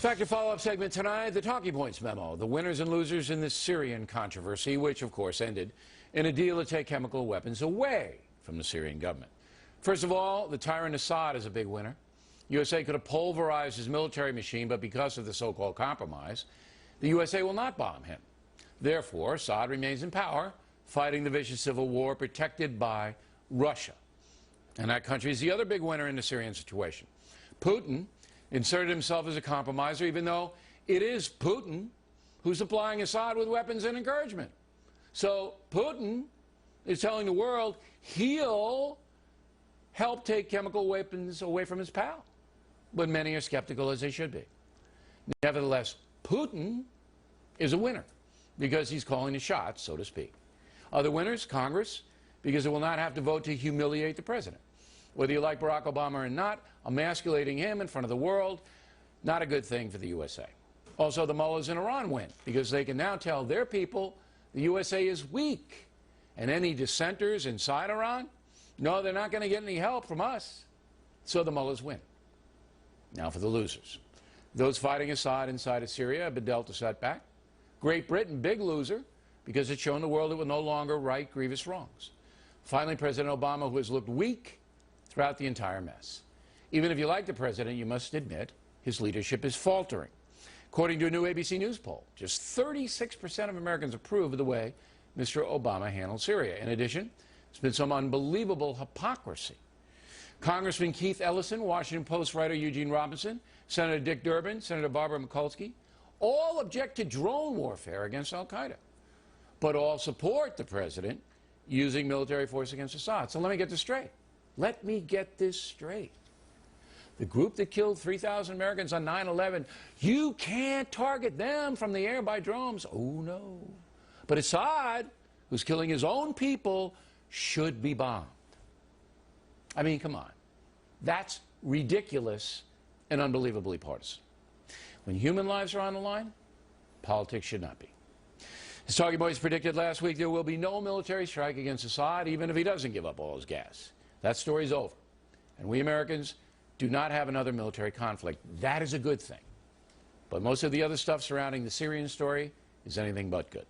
Factor follow-up segment tonight, the talking points memo, the winners and losers in the Syrian controversy, which of course ended in a deal to take chemical weapons away from the Syrian government. First of all, the tyrant Assad is a big winner. USA could have pulverized his military machine, but because of the so-called compromise, the USA will not bomb him. Therefore, Assad remains in power, fighting the vicious civil war protected by Russia. And that country is the other big winner in the Syrian situation. Putin inserted himself as a compromiser, even though it is Putin who's supplying Assad with weapons and encouragement. So Putin is telling the world he'll help take chemical weapons away from his pal. But many are skeptical, as they should be. Nevertheless, Putin is a winner because he's calling the shots, so to speak. Other winners, Congress, because it will not have to vote to humiliate the president. Whether you like Barack Obama or not, emasculating him in front of the world, not a good thing for the USA. Also, the mullahs in Iran win because they can now tell their people the USA is weak. And any dissenters inside Iran, no, they're not going to get any help from us. So the mullahs win. Now for the losers. Those fighting Assad inside of Syria have been dealt a setback. Great Britain, big loser, because it's shown the world it will no longer right grievous wrongs. Finally, President Obama, who has looked weak throughout the entire mess. Even if you like the president, you must admit his leadership is faltering. According to a new ABC News poll, just 36% of Americans approve of the way Mr. Obama handled Syria. In addition, there's been some unbelievable hypocrisy. Congressman Keith Ellison, Washington Post writer Eugene Robinson, Senator Dick Durbin, Senator Barbara Mikulski, all object to drone warfare against al-Qaeda, but all support the president using military force against Assad. So let me get this straight. Let me get this straight. The group that killed 3,000 Americans on 9/11, you can't target them from the air by drones. Oh, no. But Assad, who's killing his own people, should be bombed. I mean, come on. That's ridiculous and unbelievably partisan. When human lives are on the line, politics should not be. As Talking Boys predicted last week, there will be no military strike against Assad, even if he doesn't give up all his gas. That story's over. And we Americans do not have another military conflict. That is a good thing. But most of the other stuff surrounding the Syrian story is anything but good.